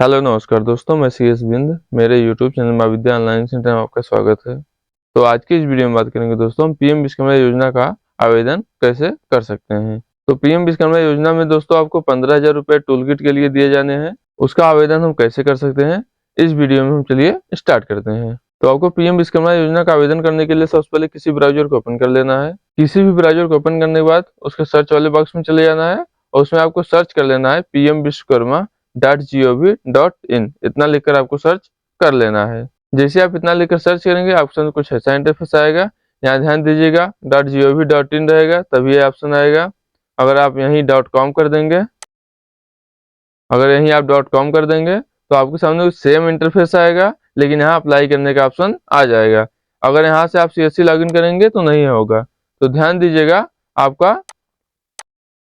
Hello नमस्कार दोस्तों, मैं सी एस बिंद। मेरे यूट्यूब चैनल माँ विद्या ऑनलाइन सेंटर में आपका स्वागत है। तो आज की इस वीडियो में बात करेंगे दोस्तों, हम पीएम विश्वकर्मा योजना का आवेदन कैसे कर सकते हैं। तो पीएम विश्वकर्मा योजना में दोस्तों आपको 15,000 रुपये टूल किट के लिए दिए जाने हैं। उसका आवेदन हम कैसे कर सकते हैं, इस वीडियो में हम चलिए स्टार्ट करते हैं। तो आपको पीएम विश्वकर्मा योजना का आवेदन करने के लिए सबसे पहले किसी ब्राउजर को ओपन कर लेना है। किसी भी ब्राउजर को ओपन करने के बाद उसके सर्च वाले बॉक्स में चले जाना है और उसमें आपको सर्च कर लेना है pmvishwakarma.gov.in। इतना लिखकर आपको सर्च कर लेना है। जैसे आप इतना लिखकर सर्च करेंगे ऑप्शन कुछ ऐसा इंटरफेस आएगा। यहाँ ध्यान दीजिएगा .gov.in रहेगा तभी ये ऑप्शन आएगा। अगर आप यहीं .com कर देंगे तो आपके सामने सेम इंटरफेस आएगा, लेकिन यहाँ अप्लाई करने का ऑप्शन आ जाएगा। अगर यहाँ से आप CSC लॉगिन करेंगे तो नहीं होगा। तो ध्यान दीजिएगा, आपका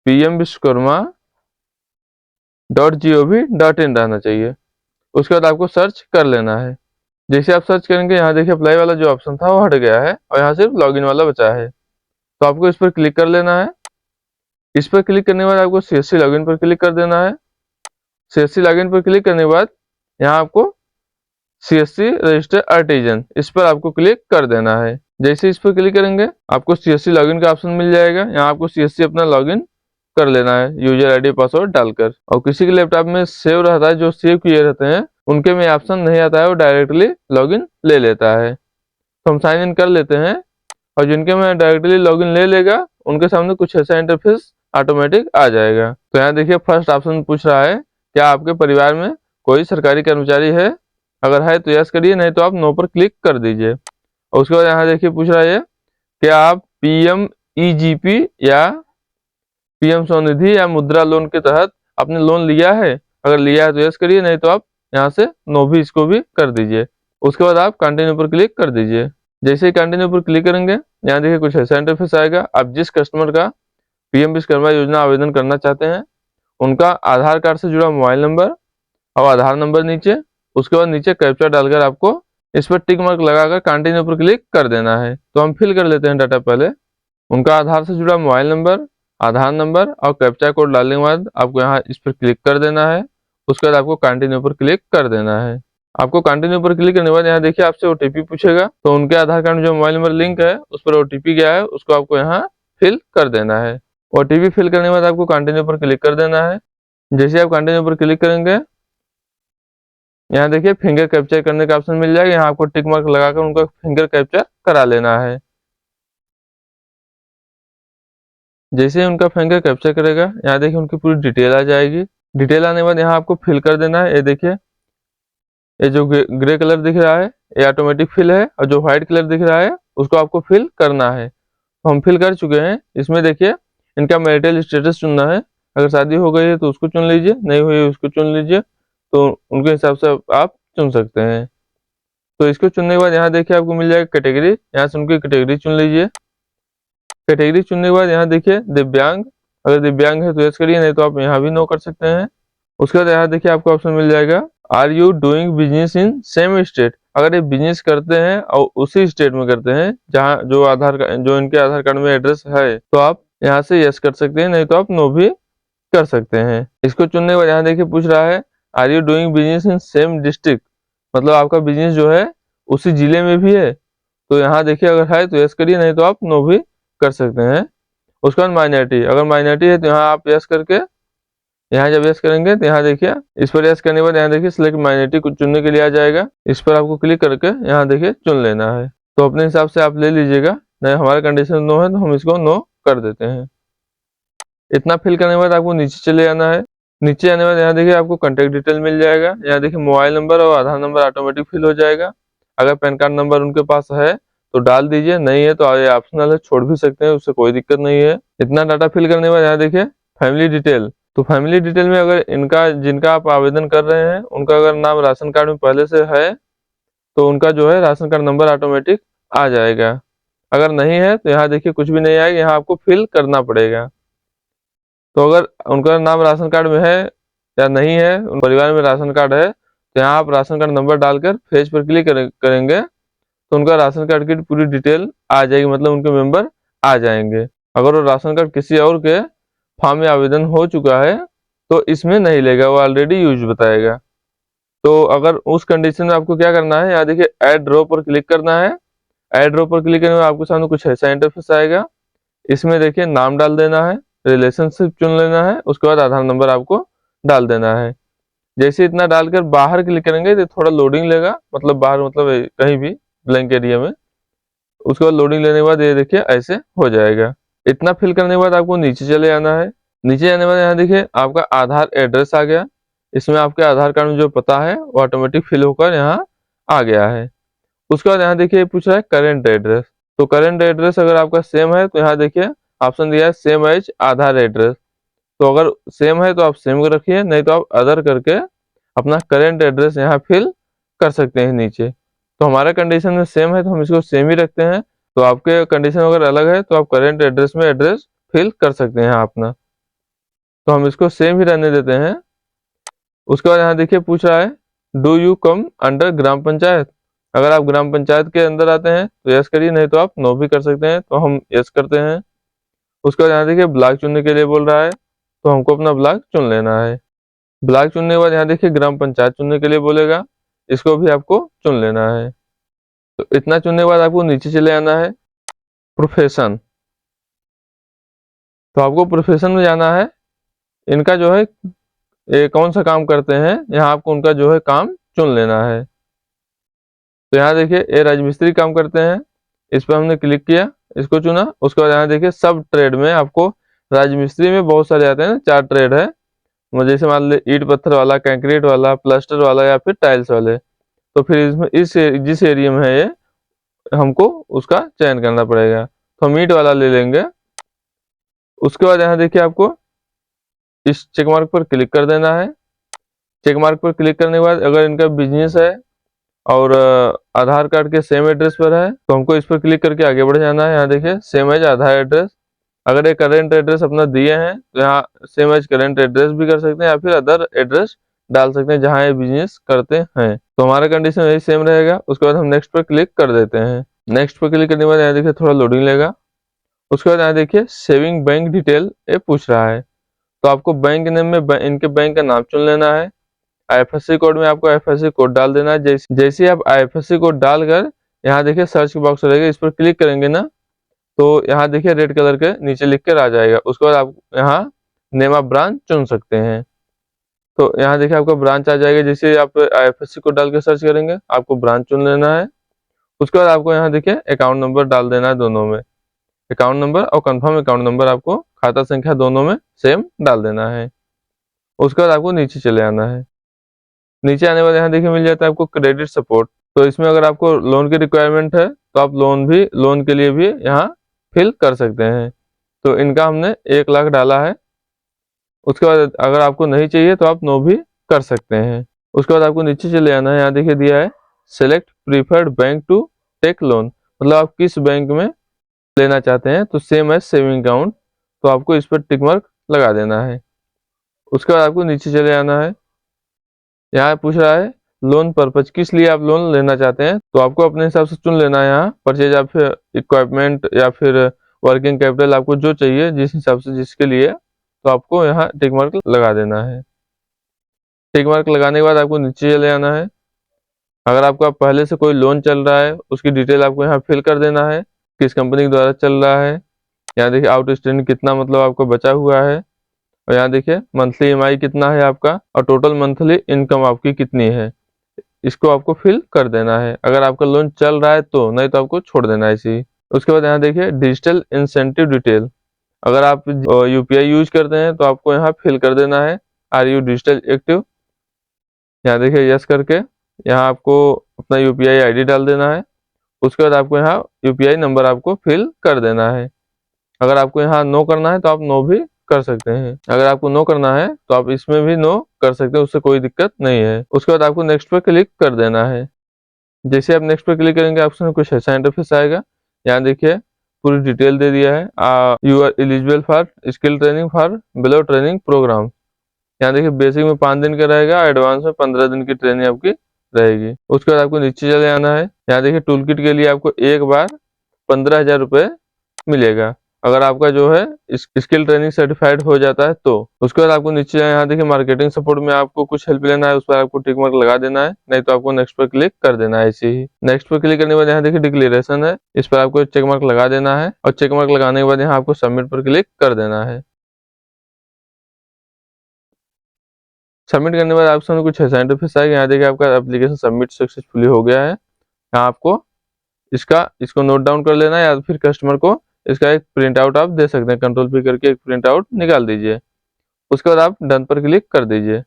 pmvishwakarma.gov.in रहना चाहिए। उसके बाद आपको सर्च कर लेना है। जैसे आप सर्च करेंगे यहाँ देखिए अप्लाई वाला जो ऑप्शन था वो हट गया है और यहाँ सिर्फ लॉगिन वाला बचा है। तो आपको इस पर क्लिक कर लेना है। इस पर क्लिक करने के बाद आपको CSC लॉगिन पर क्लिक कर देना है। CSC लॉगिन पर क्लिक करने के बाद यहाँ आपको CSC रजिस्टर आर्टिजन, इस पर आपको क्लिक कर देना है। जैसे इस पर क्लिक करेंगे आपको CSC लॉगिन का ऑप्शन मिल जाएगा। यहाँ आपको CSC अपना लॉगिन कर लेना है यूजर ID पासवर्ड डालकर। और किसी के लैपटॉप में सेव रहता है, जो सेव किए रहते हैं उनके में ऑप्शन नहीं आता है, वो डायरेक्टली लॉगिन ले लेता है। तो हम साइन इन कर लेते हैं और जिनके में डायरेक्टली लॉगिन ले लेगा उनके सामने कुछ ऐसा इंटरफेस ऑटोमेटिक आ जाएगा। तो यहाँ देखिए फर्स्ट ऑप्शन पूछ रहा है क्या आपके परिवार में कोई सरकारी कर्मचारी है। अगर है तो यस करिए, नहीं तो आप नो पर क्लिक कर दीजिए। और उसके बाद यहाँ देखिए पूछ रहा है क्या आप PMEGP या PM स्वनिधि या मुद्रा लोन के तहत आपने लोन लिया है। अगर लिया है तो यस करिए, नहीं तो आप यहाँ से नो भी इसको भी कर दीजिए। उसके बाद आप कंटिन्यू पर क्लिक कर दीजिए। जैसे ही कंटिन्यू पर क्लिक करेंगे यहाँ देखिए कुछ ऐसा इंटरफेस आएगा। आप जिस कस्टमर का पीएम विश्वकर्मा योजना आवेदन करना चाहते हैं उनका आधार कार्ड से जुड़ा मोबाइल नंबर और आधार नंबर नीचे, उसके बाद नीचे कैप्चा डालकर आपको इस पर टिक मार्क लगाकर कंटिन्यू पर क्लिक कर देना है। तो हम फिल कर लेते हैं डाटा। पहले उनका आधार से जुड़ा मोबाइल नंबर, आधार नंबर और कैप्चा कोड डालने के बाद आपको यहाँ इस पर क्लिक कर देना है। उसके बाद आपको कंटिन्यू पर क्लिक कर देना है। आपको कंटिन्यू पर क्लिक करने के बाद यहाँ देखिए आपसे OTP पूछेगा। तो उनके आधार कार्ड में जो मोबाइल नंबर लिंक है उस पर OTP गया है, उसको आपको यहाँ फिल कर देना है। OTP फिल करने के बाद आपको कंटिन्यू पर क्लिक कर देना है। जैसे आप कंटिन्यू पर क्लिक करेंगे यहाँ देखिए फिंगर कैप्चर करने का ऑप्शन मिल जाएगा। यहाँ आपको टिक मार्क लगाकर उनका फिंगर कैप्चर करा लेना है। जैसे ही उनका फिंगर कैप्चर करेगा यहाँ देखिए उनकी पूरी डिटेल आ जाएगी। डिटेल आने के बाद यहाँ आपको फिल कर देना है। ये देखिए ये जो ग्रे कलर दिख रहा है ये ऑटोमेटिक फिल है और जो व्हाइट कलर दिख रहा है उसको आपको फिल करना है। तो हम फिल कर चुके हैं। इसमें देखिए इनका मैरिटल स्टेटस चुनना है। अगर शादी हो गई है तो उसको चुन लीजिए, नहीं हुई है उसको चुन लीजिए। तो उनके हिसाब से आप चुन सकते हैं। तो इसको चुनने के बाद यहाँ देखिए आपको मिल जाएगा कैटेगरी। यहाँ से उनकी कैटेगरी चुन लीजिए। कैटेगरी चुनने के बाद यहाँ देखिए दिव्यांग, अगर दिव्यांग है तो यस करिए, नहीं तो आप यहाँ भी नो कर सकते हैं। उसके बाद यहाँ देखिए आपको ऑप्शन मिल जाएगा are you doing business in same state. अगर ये बिजनेस करते हैं और उसी स्टेट में करते हैं जहाँ जो इनके आधार कार्ड में एड्रेस है तो आप यहाँ से यस कर सकते हैं, नहीं तो आप नो भी कर सकते हैं। इसको चुनने के बाद यहाँ देखिए पूछ रहा है are you doing business in same district, मतलब आपका बिजनेस जो है उसी जिले में भी है। तो यहाँ देखिए अगर है तो यस करिए, नहीं तो आप नो भी कर सकते हैं। उसके बाद माइनॉरिटी, अगर माइनॉरिटी है तो यहाँ आप यस करके, यहाँ जब यस करेंगे तो यहाँ देखिए इस पर यस करने के बाद यहाँ देखिए सिलेक्ट माइनॉरिटी को चुनने के लिए आ जाएगा। इस पर आपको क्लिक करके यहाँ देखिए चुन लेना है। तो अपने हिसाब से आप ले लीजिएगा। नहीं हमारा कंडीशन नो है तो हम इसको नो कर देते हैं। इतना फिल करने के बाद आपको नीचे चले जाना है। नीचे आने के बाद यहाँ देखिए आपको कॉन्टेक्ट डिटेल मिल जाएगा। यहाँ देखिए मोबाइल नंबर और आधार नंबर ऑटोमेटिक फिल हो जाएगा। अगर पैन कार्ड नंबर उनके पास है तो डाल दीजिए, नहीं है तो ये ऑप्शनल है, छोड़ भी सकते हैं, उससे कोई दिक्कत नहीं है। इतना डाटा फिल करने के बाद यहाँ देखिए फैमिली डिटेल। तो फैमिली डिटेल में अगर इनका जिनका आप आवेदन कर रहे हैं उनका अगर नाम राशन कार्ड में पहले से है तो उनका जो है राशन कार्ड नंबर ऑटोमेटिक आ जाएगा। अगर नहीं है तो यहाँ देखिए कुछ भी नहीं आएगा, यहाँ आपको फिल करना पड़ेगा। तो अगर उनका नाम राशन कार्ड में है या नहीं है, उन परिवार में राशन कार्ड है तो यहाँ आप राशन कार्ड नंबर डालकर पेज पर क्लिक करेंगे तो उनका राशन कार्ड की पूरी डिटेल आ जाएगी, मतलब उनके मेंबर आ जाएंगे। अगर वो राशन कार्ड किसी और के फॉर्म में आवेदन हो चुका है तो इसमें नहीं लेगा, वो ऑलरेडी यूज बताएगा। तो अगर उस कंडीशन में आपको क्या करना है, यहाँ देखिए ऐड रो पर क्लिक करना है। ऐड रो पर क्लिक करने में आपके सामने कुछ ऐसा इंटरफेस आएगा। इसमें देखिए नाम डाल देना है, रिलेशनशिप चुन लेना है, उसके बाद आधार नंबर आपको डाल देना है। जैसे इतना डालकर बाहर क्लिक करेंगे तो थोड़ा लोडिंग लेगा, मतलब बाहर मतलब कहीं भी ब्लैंक एरिया में। उसके बाद लोडिंग लेने के बाद ये देखिए ऐसे हो जाएगा। इतना फिल करने के बाद आपको नीचे चले आना है। नीचे जाने के बाद यहाँ देखिए आपका आधार एड्रेस आ गया। इसमें आपके आधार कार्ड में जो पता है वो ऑटोमेटिक फिल होकर यहाँ आ गया है। उसके बाद यहाँ देखिए पूछ रहा है करेंट एड्रेस। तो करेंट एड्रेस अगर आपका सेम है तो यहाँ देखिए ऑप्शन दिया है सेम एज आधार एड्रेस। तो अगर सेम है तो आप सेम रखिए, नहीं तो आप अदर करके अपना करेंट एड्रेस यहाँ फिल कर सकते हैं नीचे। तो हमारे कंडीशन में सेम है तो हम इसको सेम ही रखते हैं। तो आपके कंडीशन अगर अलग है तो आप करेंट एड्रेस में एड्रेस फिल कर सकते हैं अपना। तो हम इसको सेम ही रहने देते हैं। उसके बाद यहाँ देखिए पूछ रहा है डू यू कम अंडर ग्राम पंचायत। अगर आप ग्राम पंचायत के अंदर आते हैं तो यस करिए, नहीं तो आप नो भी कर सकते हैं, तो हम यस करते हैं। उसके बाद यहाँ देखिए ब्लॉक चुनने के लिए बोल रहा है, तो हमको अपना ब्लॉक चुन लेना है। ब्लॉक चुनने के बाद यहाँ देखिए ग्राम पंचायत चुनने के लिए बोलेगा, इसको भी आपको चुन लेना है। तो इतना चुनने के बाद आपको नीचे चले आना है, प्रोफेशन। तो आपको प्रोफेशन में जाना है। इनका जो है ये कौन सा काम करते हैं, यहाँ आपको उनका जो है काम चुन लेना है। तो यहाँ देखिए ये राजमिस्त्री काम करते हैं, इस पर हमने क्लिक किया, इसको चुना। उसके बाद यहाँ देखिए सब ट्रेड में आपको राजमिस्त्री में बहुत सारे आते हैं ना, 4 ट्रेड है। जैसे मान ली ईंट पत्थर वाला, कंक्रीट वाला, प्लास्टर वाला या फिर टाइल्स वाले। तो फिर इसमें जिस एरिया में है ये हमको उसका चयन करना पड़ेगा, तो हम ईंट वाला ले लेंगे। उसके बाद यहाँ देखिए आपको इस चेक मार्क पर क्लिक कर देना है। चेक मार्क पर क्लिक करने के बाद अगर इनका बिजनेस है और आधार कार्ड के सेम एड्रेस पर है तो हमको इस पर क्लिक करके आगे बढ़ जाना है। यहाँ देखिए सेम एज आधार एड्रेस। अगर ये करेंट एड्रेस अपना दिए हैं तो यहाँ सेम एज करेंट एड्रेस भी कर सकते हैं या फिर अदर एड्रेस डाल सकते हैं जहाँ ये बिजनेस करते हैं। तो हमारा कंडीशन यही सेम रहेगा। उसके बाद हम नेक्स्ट पर क्लिक कर देते हैं। नेक्स्ट पर क्लिक करने के बाद यहाँ देखिए थोड़ा लोडिंग लेगा। उसके बाद यहाँ देखिए सेविंग बैंक डिटेल ये पूछ रहा है, तो आपको बैंक नेम में इनके बैंक का नाम चुन लेना है। आईएफएससी कोड में आपको आईएफएससी कोड डाल देना है। जैसे आप आईएफएससी कोड डालकर यहाँ देखिए सर्च बॉक्स रहेगा, इस पर क्लिक करेंगे ना तो यहाँ देखिए रेड कलर के नीचे लिख कर आ जाएगा। उसके बाद आप यहाँ नेम ऑफ ब्रांच चुन सकते हैं। तो यहाँ देखिए आपका ब्रांच आ जाएगा। जैसे आप आईएफएससी कोड डाल के सर्च करेंगे आपको ब्रांच चुन लेना है। उसके बाद आपको यहाँ देखिए अकाउंट नंबर डाल देना है, दोनों में अकाउंट नंबर और कंफर्म अकाउंट नंबर आपको खाता संख्या दोनों में सेम डाल देना है। उसके बाद आपको नीचे चले आना है। नीचे आने बाद यहाँ देखिए मिल जाता है आपको क्रेडिट सपोर्ट। तो इसमें अगर आपको लोन की रिक्वायरमेंट है तो आप लोन के लिए भी यहाँ फिल कर सकते हैं। तो इनका हमने 1 लाख डाला है। उसके बाद अगर आपको नहीं चाहिए तो आप नो भी कर सकते हैं। उसके बाद आपको नीचे चले आना है। यहाँ देखिए दिया है select preferred bank to take loan, मतलब आप किस बैंक में लेना चाहते हैं। तो सेम है सेविंग अकाउंट, तो आपको इस पर टिक मार्क लगा देना है। उसके बाद आपको नीचे चले आना है। यहाँ पूछ रहा है लोन पर्पज, किस लिए आप लोन लेना चाहते हैं। तो आपको अपने हिसाब से चुन लेना है, यहाँ परचेज या फिर इक्विपमेंट या फिर वर्किंग कैपिटल, आपको जो चाहिए जिस हिसाब से जिसके लिए, तो आपको यहाँ टिक मार्क लगा देना है। टिक मार्क लगाने के बाद आपको नीचे चले आना है। अगर आपका पहले से कोई लोन चल रहा है उसकी डिटेल आपको यहाँ फिल कर देना है, किस कंपनी के द्वारा चल रहा है। यहाँ देखिए आउटस्टैंडिंग कितना मतलब आपको बचा हुआ है, और यहाँ देखिए मंथली ईएमआई कितना है आपका, और टोटल मंथली इनकम आपकी कितनी है, इसको आपको फिल कर देना है। अगर आपका लोन चल रहा है तो, नहीं तो आपको छोड़ देना है इसी। उसके बाद यहाँ देखिए डिजिटल इंसेंटिव डिटेल। अगर आप यूपीआई यूज करते हैं तो आपको यहाँ फिल कर देना है आर यू डिजिटल एक्टिव। यहाँ देखिए यस करके यहाँ आपको अपना यूपीआई आईडी डाल देना है। उसके बाद आपको यहाँ यूपीआई नंबर आपको फिल कर देना है। अगर आपको यहाँ नो करना है तो आप नो भी कर सकते हैं। अगर आपको नो करना है तो आप इसमें भी नो कर सकते हैं, उससे कोई दिक्कत नहीं है। उसके बाद आपको नेक्स्ट पे क्लिक कर देना है। जैसे आप नेक्स्ट पे क्लिक करेंगे आपको कुछ ऐसा इंटरफेस आएगा। यहाँ देखिए पूरी डिटेल दे दिया है, you are eligible for skill training for below training programme. यहाँ देखिए बेसिक में 5 दिन का रहेगा, एडवांस में 15 दिन की ट्रेनिंग आपकी रहेगी। उसके बाद आपको नीचे चले आना है। यहाँ देखिए टूल किट के लिए आपको एक बार 15,000 रुपये मिलेगा। अगर आपका जो है स्किल ट्रेनिंग सर्टिफाइड हो जाता है तो। उसके बाद आपको नीचे यहाँ देखिए मार्केटिंग सपोर्ट में आपको कुछ हेल्प लेना है, उस पर आपको टिक मार्क लगा देना है, नहीं तो आपको नेक्स्ट पर क्लिक कर देना है। ऐसे ही नेक्स्ट पर क्लिक करने के बाद यहाँ देखिए डिक्लेरेशन है, इस पर आपको चेक मार्क लगा देना है और चेक मार्क लगाने के बाद यहाँ आपको सबमिट पर क्लिक कर देना है। सबमिट करने के बाद आपके सामने कुछ ऐसा इंटरफेस आएगा। यहाँ देखिए आपका एप्लीकेशन सबमिट सक्सेसफुली हो गया है। यहाँ आपको इसको नोट डाउन कर लेना है या फिर कस्टमर को इसका एक प्रिंट आउट आप दे सकते हैं, कंट्रोल पी करके एक प्रिंट आउट निकाल दीजिए। उसके बाद आप डन पर क्लिक कर दीजिए।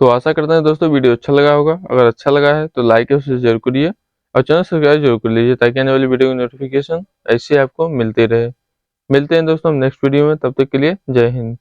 तो आशा करते हैं दोस्तों वीडियो अच्छा लगा होगा। अगर अच्छा लगा है तो लाइक उसे जरूर करिए और चैनल सब्सक्राइब जरूर कर लीजिए, ताकि आने वाली वीडियो की नोटिफिकेशन ऐसे आपको मिलती रहे। मिलते हैं दोस्तों नेक्स्ट वीडियो में, तब तक के लिए जय हिंद।